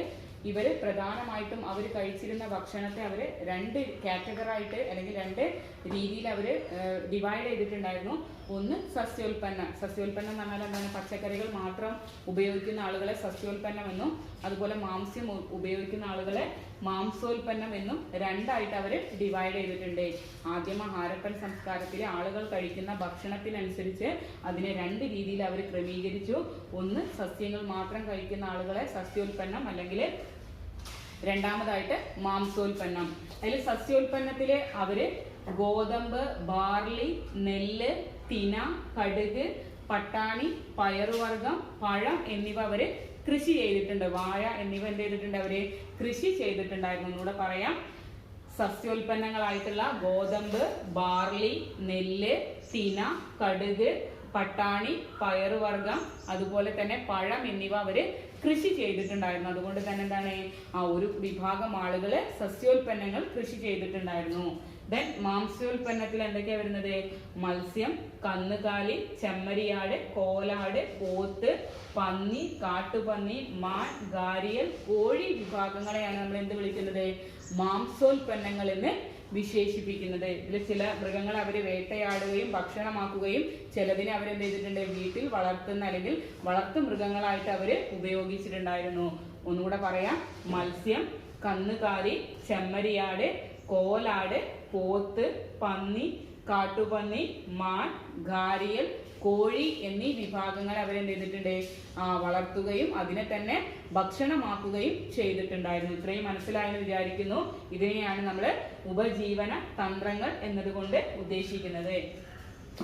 ഇവര് പ്രധാനമായിട്ടും അവർ കഴിച്ചിരുന്ന ഭക്ഷണത്തെ അവര് രണ്ട് കാറ്റഗറായിട്ട് അല്ലെങ്കിൽ രണ്ട് രീതിയിൽ അവര് ഡിവൈഡ് ചെയ്തിട്ടുണ്ടായിരുന്നു. ഒന്ന് സസ്യോൽപ്പന്നം എന്ന് പറഞ്ഞാൽ എന്താണ്? പച്ചക്കറികൾ മാത്രം ഉപയോഗിക്കുന്ന ആളുകളെ സസ്യോൽപ്പന്നം എന്നും, അതുപോലെ മാംസ്യം ഉപയോഗിക്കുന്ന ആളുകളെ മാംസോൽപ്പന്നം എന്നും രണ്ടായിട്ട് അവർ ഡിവൈഡ് ചെയ്തിട്ടുണ്ട്. ആദ്യമ ഹാരപ്പൻ സംസ്കാരത്തിലെ ആളുകൾ കഴിക്കുന്ന ഭക്ഷണത്തിനനുസരിച്ച് അതിനെ രണ്ട് രീതിയിൽ അവർ ക്രമീകരിച്ചു. ഒന്ന് സസ്യങ്ങൾ മാത്രം കഴിക്കുന്ന ആളുകളെ സസ്യോൽപ്പന്നം, അല്ലെങ്കിൽ രണ്ടാമതായിട്ട് മാംസോൽപ്പന്നം. അതിൽ സസ്യോൽപ്പന്നത്തില് അവര് ഗോതമ്പ്, ബാർലി, നെല്ല്, തിന, കടുക്, പട്ടാണി, പയറുവർഗം, പഴം എന്നിവ അവര് കൃഷി ചെയ്തിട്ടുണ്ട്. വാഴ എന്നിവ എന്ത് ചെയ്തിട്ടുണ്ട്? അവര് കൃഷി ചെയ്തിട്ടുണ്ടായിരുന്നു. ഒന്നുകൂടെ പറയാം. സസ്യോൽപ്പന്നങ്ങളായിട്ടുള്ള ഗോതമ്പ്, ബാർലി, നെല്ല്, തിന, കടുക്, പട്ടാണി, പയറുവർഗം, അതുപോലെ തന്നെ പഴം എന്നിവ അവര് കൃഷി ചെയ്തിട്ടുണ്ടായിരുന്നു. അതുകൊണ്ട് തന്നെ എന്താണ്? ഒരു വിഭാഗം ആളുകള് സസ്യോൽപ്പന്നങ്ങൾ കൃഷി ചെയ്തിട്ടുണ്ടായിരുന്നു. ദെൻ മാംസ്യോൽപ്പന്നത്തിൽ എന്തൊക്കെയാ വരുന്നത്? മത്സ്യം, കന്നുകാലി, ചെമ്മരിയാട്, കോലാട്, പോത്ത്, പന്നി, കാട്ടുപന്നി, മാൻ, ഗാരിയൽ, കോഴി വിഭാഗങ്ങളെയാണ് നമ്മൾ എന്ത് വിളിക്കുന്നത്? മാംസോൽപ്പന്നങ്ങൾ എന്ന് വിശേഷിപ്പിക്കുന്നത്. ഇതിൽ ചില മൃഗങ്ങൾ അവര് വേട്ടയാടുകയും ഭക്ഷണമാക്കുകയും ചിലതിനെ അവരെന്ത് ചെയ്തിട്ടുണ്ട്? വീട്ടിൽ വളർത്തുന്ന അല്ലെങ്കിൽ വളർത്തു മൃഗങ്ങളായിട്ട് അവര് ഉപയോഗിച്ചിട്ടുണ്ടായിരുന്നു. ഒന്നുകൂടെ പറയാം. മത്സ്യം, കന്നുകാലി, ചെമ്മരിയാട്, കോലാട്, പോത്ത്, പന്നി, കാട്ടുപന്നി, മാൻ, ഗാരിയൽ, കോഴി എന്നീ വിഭാഗങ്ങളെ അവരെന്ത് ചെയ്തിട്ടുണ്ട്? വളർത്തുകയും അതിനെ തന്നെ ഭക്ഷണമാക്കുകയും ചെയ്തിട്ടുണ്ടായിരുന്നു. ഇത്രയും മനസ്സിലായെന്ന് വിചാരിക്കുന്നു. ഇതിനെയാണ് നമ്മൾ ഉപജീവന തന്ത്രങ്ങൾ എന്നതുകൊണ്ട് ഉദ്ദേശിക്കുന്നത്.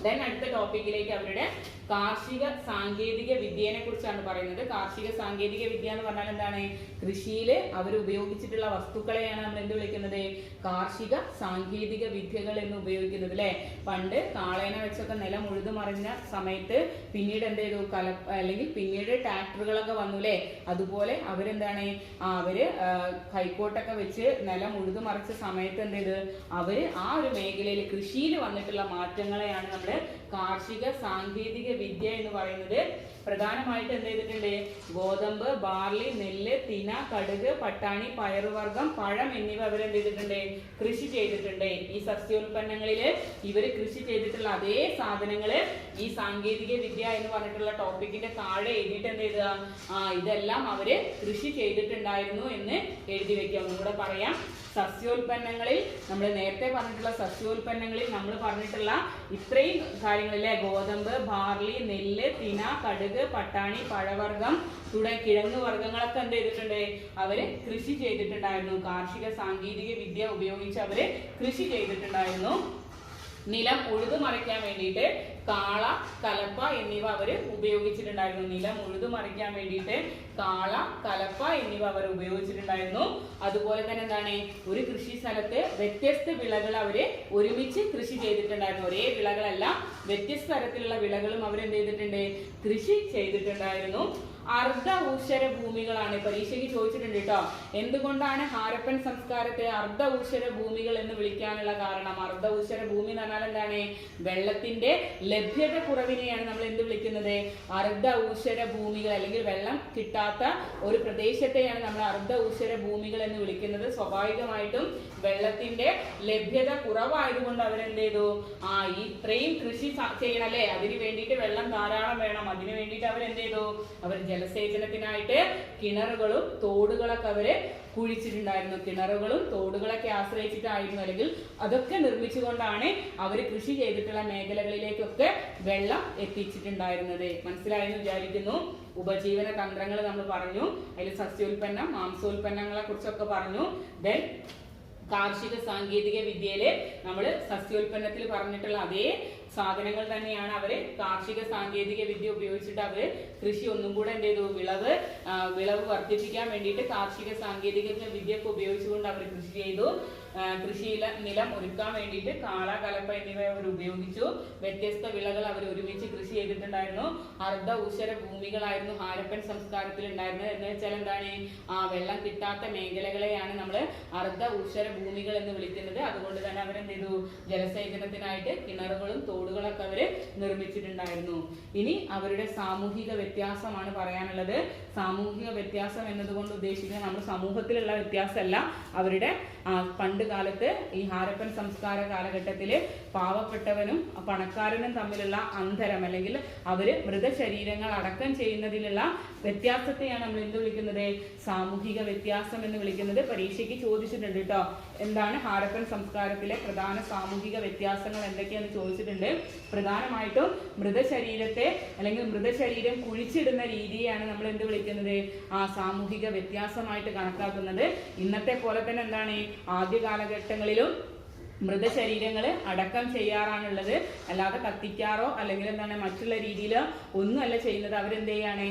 ദെൻ അടുത്ത ടോപ്പിക്കിലേക്ക് അവരുടെ കാർഷിക സാങ്കേതിക വിദ്യയെ കുറിച്ചാണ് പറയുന്നത്. കാർഷിക സാങ്കേതിക വിദ്യ എന്ന് പറഞ്ഞാൽ എന്താണ്? കൃഷിയിൽ അവർ ഉപയോഗിച്ചിട്ടുള്ള വസ്തുക്കളെയാണ് നമ്മൾ എന്ത് വിളിക്കുന്നത്? കാർഷിക സാങ്കേതിക വിദ്യകൾ എന്ന് ഉപയോഗിക്കുന്നത് അല്ലെ. പണ്ട് കാളേനെ വെച്ചൊക്കെ നിലം ഉഴുതു മറിഞ്ഞ സമയത്ത് പിന്നീട് എന്ത് ചെയ്തു? അല്ലെങ്കിൽ പിന്നീട് ട്രാക്ടറുകളൊക്കെ വന്നു അല്ലെ. അതുപോലെ അവരെന്താണ് അവര് കൈക്കോട്ടൊക്കെ വെച്ച് നിലം ഉഴുതു മറിച്ച സമയത്ത് എന്ത് ചെയ്ത് അവര് ആ ഒരു മേഖലയിൽ കൃഷിയിൽ വന്നിട്ടുള്ള മാറ്റങ്ങളെയാണ് നമ്മുടെ കാർഷിക സാങ്കേതിക വിദ്യ എന്ന് പറയുന്നത്. പ്രധാനമായിട്ട് എന്ത് ചെയ്തിട്ടുണ്ട്? ഗോതമ്പ്, ബാർലി, നെല്ല്, തിന, കടുക്, പട്ടാണി, പയറുവർഗം, പഴം എന്നിവ അവരെന്ത് ചെയ്തിട്ടുണ്ട്? കൃഷി ചെയ്തിട്ടുണ്ട്. ഈ സസ്യോൽപ്പന്നങ്ങളില് ഇവര് കൃഷി ചെയ്തിട്ടുള്ള അതേ സാധനങ്ങള് ഈ സാങ്കേതിക വിദ്യ എന്ന് പറഞ്ഞിട്ടുള്ള ടോപ്പിക്കിന്റെ താഴെ എഴുതിയിട്ട് എന്ത് ചെയ്തുക? ഇതെല്ലാം അവര് കൃഷി ചെയ്തിട്ടുണ്ടായിരുന്നു എന്ന് എഴുതി വെക്കുക. ഒന്നുകൂടെ പറയാം. സസ്യോൽപ്പന്നങ്ങളിൽ നമ്മൾ നേരത്തെ പറഞ്ഞിട്ടുള്ള സസ്യോൽപ്പന്നങ്ങളിൽ നമ്മൾ പറഞ്ഞിട്ടുള്ള ഇത്രയും കാര്യങ്ങളിലെ ഗോതമ്പ്, ബാർലി, നെല്ല്, തിന, കടുക്, പട്ടാണി, പഴവർഗം തുടങ്ങിയ കിഴങ്ങ് വർഗ്ഗങ്ങളൊക്കെ എന്ത് ചെയ്തിട്ടുണ്ട്? അവര് കൃഷി ചെയ്തിട്ടുണ്ടായിരുന്നു. കാർഷിക സാങ്കേതിക വിദ്യ ഉപയോഗിച്ച് അവര് കൃഷി ചെയ്തിട്ടുണ്ടായിരുന്നു. നിലം ഉഴുതു മറിക്കാൻ വേണ്ടിയിട്ട് കാള, കലപ്പ എന്നിവ അവർ ഉപയോഗിച്ചിട്ടുണ്ടായിരുന്നു. നിലം ഉഴുതു മറിക്കാൻ വേണ്ടിയിട്ട് കാള, കലപ്പ എന്നിവ അവർ ഉപയോഗിച്ചിട്ടുണ്ടായിരുന്നു. അതുപോലെ തന്നെ എന്താണ്? ഒരു കൃഷി സ്ഥലത്ത് വ്യത്യസ്ത വിളകൾ അവര് ഒരുമിച്ച് കൃഷി ചെയ്തിട്ടുണ്ടായിരുന്നു. ഒരേ വിളകളല്ല, വ്യത്യസ്ത തരത്തിലുള്ള വിളകളും അവരെന്ത് ചെയ്തിട്ടുണ്ട്? കൃഷി ചെയ്തിട്ടുണ്ടായിരുന്നു. അർദ്ധ ഊഷര ഭൂമികളാണ്. പരീക്ഷയ്ക്ക് ചോദിച്ചിട്ടുണ്ട് കേട്ടോ. എന്തുകൊണ്ടാണ് ഹാരപ്പൻ സംസ്കാരത്തെ അർദ്ധ ഊഷര ഭൂമികൾ എന്ന് വിളിക്കാനുള്ള കാരണം? അർദ്ധ ഊഷര ഭൂമി എന്ന് പറഞ്ഞാൽ എന്താണ്? വെള്ളത്തിന്റെ ലഭ്യത കുറവിനെയാണ് നമ്മൾ എന്ത് വിളിക്കുന്നത്? അർദ്ധ ഊഷര ഭൂമികൾ, അല്ലെങ്കിൽ വെള്ളം കിട്ടാത്ത ഒരു പ്രദേശത്തെയാണ് നമ്മൾ അർദ്ധ ഊഷര ഭൂമികൾ എന്ന് വിളിക്കുന്നത്. സ്വാഭാവികമായിട്ടും വെള്ളത്തിന്റെ ലഭ്യത കുറവായതുകൊണ്ട് അവരെന്ത് ചെയ്തു? ഇത്രയും കൃഷി ചെയ്യണം അല്ലെ. അതിന് വേണ്ടിയിട്ട് വെള്ളം ധാരാളം വേണം. അതിനു വേണ്ടിയിട്ട് അവരെന്ത് ചെയ്തു? അവർ ജലസേചനത്തിനായിട്ട് കിണറുകളും തോടുകളൊക്കെ അവര് കുഴിച്ചിട്ടുണ്ടായിരുന്നു. കിണറുകളും തോടുകളൊക്കെ ആശ്രയിച്ചിട്ടായിരുന്നു, അല്ലെങ്കിൽ അതൊക്കെ നിർമ്മിച്ചുകൊണ്ടാണ് അവർ കൃഷി ചെയ്തിട്ടുള്ള മേഖലകളിലേക്കൊക്കെ വെള്ളം എത്തിച്ചിട്ടുണ്ടായിരുന്നത്. മനസ്സിലായെന്ന് വിചാരിക്കുന്നു. ഉപജീവന തന്ത്രങ്ങൾ നമ്മൾ പറഞ്ഞു. അതിൽ സസ്യോൽപ്പന്നം, മാംസോൽപ്പന്നങ്ങളെ കുറിച്ചൊക്കെ പറഞ്ഞു. ദെൻ കാർഷിക സാങ്കേതിക വിദ്യയില് നമ്മൾ സസ്യോൽപ്പന്നത്തിൽ പറഞ്ഞിട്ടുള്ള അതേ സാധനങ്ങൾ തന്നെയാണ് അവര് കാർഷിക സാങ്കേതിക വിദ്യ ഉപയോഗിച്ചിട്ട് അവര് കൃഷി ഒന്നും കൂടെ എന്ത് ചെയ്തു? വിളവ് വർദ്ധിപ്പിക്കാൻ വേണ്ടിയിട്ട് കാർഷിക സാങ്കേതിക വിദ്യ ഒക്കെ ഉപയോഗിച്ചുകൊണ്ട് അവർ കൃഷി ചെയ്തു. കൃഷിയിലെ നിലം ഒരുക്കാൻ വേണ്ടിയിട്ട് കാള, കലപ്പ എന്നിവ അവർ ഉപയോഗിച്ചു. വ്യത്യസ്ത വിളകൾ അവർ ഒരുമിച്ച് കൃഷി ചെയ്തിട്ടുണ്ടായിരുന്നു. അർദ്ധ ഊഷര ഭൂമികളായിരുന്നു ഹാരപ്പൻ സംസ്കാരത്തിൽ ഉണ്ടായിരുന്നത്. എന്ന് വെച്ചാൽ എന്താണ്? വെള്ളം കിട്ടാത്ത മേഖലകളെയാണ് നമ്മൾ അർദ്ധ ഊഷര ഭൂമികൾ എന്ന് വിളിക്കുന്നത്. അതുകൊണ്ട് തന്നെ അവരെന്ത് ചെയ്തു? ജലസേചനത്തിനായിട്ട് കിണറുകളും തോടുകളൊക്കെ അവര് നിർമ്മിച്ചിട്ടുണ്ടായിരുന്നു. ഇനി അവരുടെ സാമൂഹിക വ്യത്യാസമാണ് പറയാനുള്ളത്. സാമൂഹിക വ്യത്യാസം എന്നതുകൊണ്ട് ഉദ്ദേശിക്കുന്നത് നമ്മൾ സമൂഹത്തിലുള്ള വ്യത്യാസമല്ല. അവരുടെ പണ്ട് കാലത്ത് ഈ ഹാരപ്പൻ സംസ്കാര കാലഘട്ടത്തില് പാവപ്പെട്ടവനും പണക്കാരനും തമ്മിലുള്ള അന്തരം, അല്ലെങ്കിൽ അവര് മൃതശരീരങ്ങൾ അടക്കം ചെയ്യുന്നതിലുള്ള വ്യത്യാസത്തെയാണ് നമ്മൾ എന്ത് വിളിക്കുന്നത്? സാമൂഹിക വ്യത്യാസം എന്ന് വിളിക്കുന്നത്. പരീക്ഷയ്ക്ക് ചോദിച്ചിട്ടുണ്ട് കേട്ടോ. എന്താണ് ഹാരപ്പൻ സംസ്കാരത്തിലെ പ്രധാന സാമൂഹിക വ്യത്യാസങ്ങൾ എന്തൊക്കെയാന്ന് ചോദിച്ചിട്ടുണ്ട്. പ്രധാനമായിട്ടും മൃതശരീരത്തെ അല്ലെങ്കിൽ മൃതശരീരം കുഴിച്ചിടുന്ന രീതിയാണ് നമ്മൾ എന്ത് വിളിക്കുന്നത്? സാമൂഹിക വ്യത്യാസമായിട്ട് കണക്കാക്കുന്നത്. ഇന്നത്തെ പോലെ തന്നെ എന്താണ് ആദ്യ കാലഘട്ടങ്ങളിലും മൃതശരീരങ്ങൾ അടക്കം ചെയ്യാറാണുള്ളത്. അല്ലാതെ കത്തിക്കാറോ അല്ലെങ്കിൽ എന്താണ് മറ്റുള്ള രീതിയിലോ ഒന്നുമല്ല ചെയ്യുന്നത്. അവരെന്ത് ചെയ്യാണ്?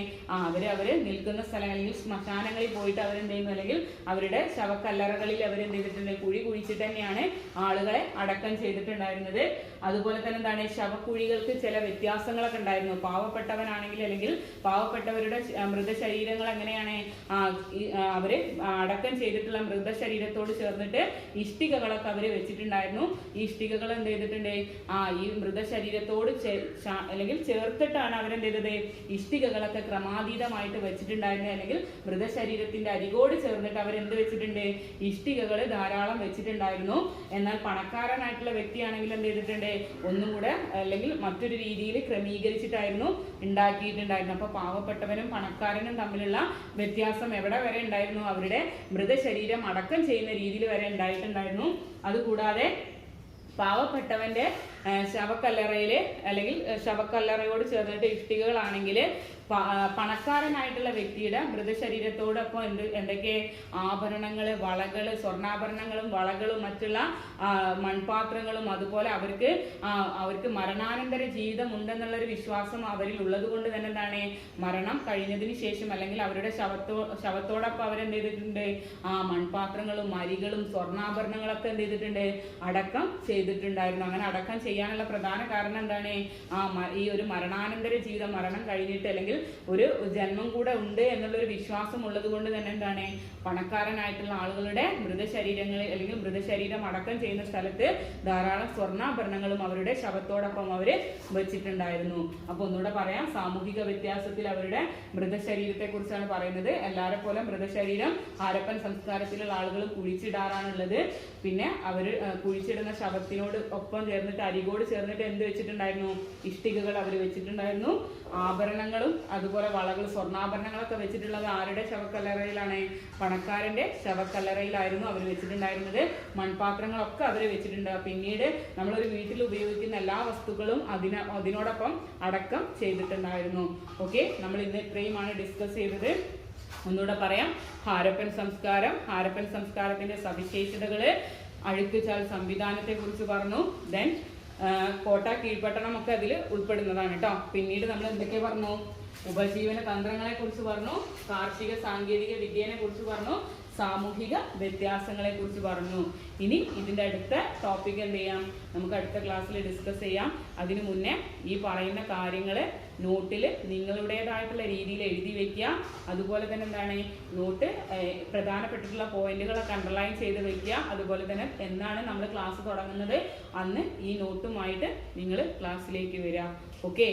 അവര് നിൽക്കുന്ന സ്ഥലം അല്ലെങ്കിൽ ശ്മശാനങ്ങളിൽ പോയിട്ട് അവരെന്ത് ചെയ്യുന്നു? അല്ലെങ്കിൽ അവരുടെ ശവക്കല്ലറകളിൽ അവരെന്ത് ചെയ്തിട്ടുണ്ട്? കുഴി കുഴിച്ചിട്ട് തന്നെയാണ് ആളുകളെ അടക്കം ചെയ്തിട്ടുണ്ടായിരുന്നത്. അതുപോലെ തന്നെ എന്താണ്? ശവക്കുഴികൾക്ക് ചില വ്യത്യാസങ്ങളൊക്കെ ഉണ്ടായിരുന്നു. പാവപ്പെട്ടവനാണെങ്കിൽ അല്ലെങ്കിൽ പാവപ്പെട്ടവരുടെ മൃതശരീരങ്ങൾ എങ്ങനെയാണ് അവര് അടക്കം ചെയ്തിട്ടുള്ള മൃതശരീരത്തോട് ചേർന്നിട്ട് ഇഷ്ടികകളൊക്കെ അവര് വെച്ചിട്ടുണ്ടായിരുന്നു. ഈ ഇഷ്ടികകൾ എന്ത് ചെയ്തിട്ടുണ്ട്? ഈ മൃതശരീരത്തോട് അല്ലെങ്കിൽ ചേർത്തിട്ടാണ് അവരെന്ത് ചെയ്തത്? ഇഷ്ടികകളൊക്കെ ക്രമാതീതമായിട്ട് വെച്ചിട്ടുണ്ടായിരുന്നത്. അല്ലെങ്കിൽ മൃതശരീരത്തിന്റെ അരികോട് ചേർന്നിട്ട് അവരെന്ത് വെച്ചിട്ടുണ്ട്? ഇഷ്ടികകൾ ധാരാളം വെച്ചിട്ടുണ്ടായിരുന്നു. എന്നാൽ പണക്കാരനായിട്ടുള്ള വ്യക്തിയാണെങ്കിൽ എന്ത് ചെയ്തിട്ടുണ്ട്? ഒന്നും കൂടെ അല്ലെങ്കിൽ മറ്റൊരു രീതിയിൽ ക്രമീകരിച്ചിട്ടായിരുന്നു ഉണ്ടാക്കിയിട്ടുണ്ടായിരുന്നു. അപ്പൊ പാവപ്പെട്ടവനും പണക്കാരനും തമ്മിലുള്ള വ്യത്യാസം എവിടെ വരെ ഉണ്ടായിരുന്നു? അവരുടെ മൃതശരീരം അടക്കം ചെയ്യുന്ന രീതിയിൽ വരെ ഉണ്ടായിട്ടുണ്ടായിരുന്നു. അതുകൂടാതെ പാവപ്പെട്ടവന്റെ ശവക്കല്ലറയില് അല്ലെങ്കിൽ ശവക്കല്ലറയോട് ചേർന്നിട്ട് ഇഷ്ടികകളാണെങ്കിൽ പണക്കാരനായിട്ടുള്ള വ്യക്തിയുടെ മൃതശരീരത്തോടൊപ്പം എന്തൊക്കെ ആഭരണങ്ങള്, വളകള്, സ്വർണ്ണാഭരണങ്ങളും വളകളും മറ്റുള്ള മൺപാത്രങ്ങളും, അതുപോലെ അവർക്ക് മരണാനന്തര ജീവിതം ഉണ്ടെന്നുള്ള ഒരു വിശ്വാസം അവരിൽ ഉള്ളത് കൊണ്ട് തന്നെ എന്താണ്, മരണം കഴിഞ്ഞതിന് ശേഷം അല്ലെങ്കിൽ അവരുടെ ശവത്തോടൊപ്പം അവരെന്ത് ചെയ്തിട്ടുണ്ട്, മൺപാത്രങ്ങളും അരികളും സ്വർണ്ണാഭരണങ്ങളൊക്കെ എന്ത് ചെയ്തിട്ടുണ്ട്, അടക്കം ചെയ്തിട്ടുണ്ടായിരുന്നു. അങ്ങനെ അടക്കം ചെയ്യാനുള്ള പ്രധാന കാരണം എന്താണ്, ഈ ഒരു മരണാനന്തര ജീവിതം, മരണം കഴിഞ്ഞിട്ട് അല്ലെങ്കിൽ ഒരു ജന്മം കൂടെ ഉണ്ട് എന്നുള്ളൊരു വിശ്വാസം ഉള്ളത് കൊണ്ട് തന്നെ എന്താണ്, പണക്കാരനായിട്ടുള്ള ആളുകളുടെ മൃതശരീരങ്ങളിൽ അല്ലെങ്കിൽ മൃതശരീരം അടക്കം ചെയ്യുന്ന സ്ഥലത്ത് ധാരാളം സ്വർണ്ണാഭരണങ്ങളും അവരുടെ ശവത്തോടൊപ്പം അവര് വെച്ചിട്ടുണ്ടായിരുന്നു. അപ്പൊ ഒന്നുകൂടെ പറയാം, സാമൂഹിക വ്യത്യാസത്തിൽ അവരുടെ മൃതശരീരത്തെ കുറിച്ചാണ് പറയുന്നത്. എല്ലാരെ പോലെ മൃതശരീരം ഹാരപ്പൻ സംസ്കാരത്തിലുള്ള ആളുകൾ കുഴിച്ചിടാറാണുള്ളത്. പിന്നെ അവര് കുഴിച്ചിടുന്ന ശവത്തിനോട് ഒപ്പം ചേർന്നിട്ട്, അരികോട് ചേർന്നിട്ട് എന്ത് വെച്ചിട്ടുണ്ടായിരുന്നു, ഇഷ്ടികകൾ അവർ വെച്ചിട്ടുണ്ടായിരുന്നു. ആഭരണങ്ങളും അതുപോലെ വളകൾ, സ്വർണ്ണാഭരണങ്ങളൊക്കെ വെച്ചിട്ടുള്ളത് ആരുടെ ശവക്കല്ലറയിലാണ്, പണക്കാരന്റെ ശവക്കല്ലറയിലായിരുന്നു അവർ വെച്ചിട്ടുണ്ടായിരുന്നത്. മൺപാത്രങ്ങളൊക്കെ അവർ വെച്ചിട്ടുണ്ട്. പിന്നീട് നമ്മളൊരു വീട്ടിൽ ഉപയോഗിക്കുന്ന എല്ലാ വസ്തുക്കളും അതിനോടൊപ്പം അടക്കം ചെയ്തിട്ടുണ്ടായിരുന്നു. ഓക്കെ, നമ്മൾ ഇന്ന് ഇത്രയുമാണ് ഡിസ്കസ് ചെയ്തത്. ഒന്നുകൂടെ പറയാം, ഹാരപ്പൻ സംസ്കാരത്തിന്റെ സവിശേഷതകള്, അഴുക്കുചാൽ സംവിധാനത്തെ കുറിച്ച് പറഞ്ഞു. ദെൻ കോട്ട, കീഴ്പട്ടണം ഒക്കെ അതിൽ ഉൾപ്പെടുന്നതാണ് കേട്ടോ. പിന്നീട് നമ്മൾ എന്തൊക്കെ പറഞ്ഞു, ഉപജീവന തന്ത്രങ്ങളെ കുറിച്ച് പറഞ്ഞു, കാർഷിക സാങ്കേതിക വിദ്യയെ കുറിച്ച് പറഞ്ഞു, സാമൂഹിക വ്യത്യാസങ്ങളെ കുറിച്ച് പറഞ്ഞു. ഇനി ഇതിന്റെ അടുത്ത ടോപ്പിക് എന്ത് ചെയ്യാം, നമുക്ക് അടുത്ത ക്ലാസ്സിൽ ഡിസ്കസ് ചെയ്യാം. അതിനു മുന്നേ ഈ പറയുന്ന കാര്യങ്ങള് നോട്ടിൽ നിങ്ങളുടേതായിട്ടുള്ള രീതിയിൽ എഴുതി വെക്കുക. അതുപോലെ തന്നെ എന്താണ്, നോട്ട് പ്രധാനപ്പെട്ടിട്ടുള്ള പോയിന്റുകളൊക്കെ അണ്ടർലൈൻ ചെയ്ത് വെക്കുക. അതുപോലെ തന്നെ എന്നാണ് നമ്മൾ ക്ലാസ് തുടങ്ങുന്നത് അന്ന് ഈ നോട്ടുമായിട്ട് നിങ്ങൾ ക്ലാസ്സിലേക്ക് വരിക. ഓക്കെ.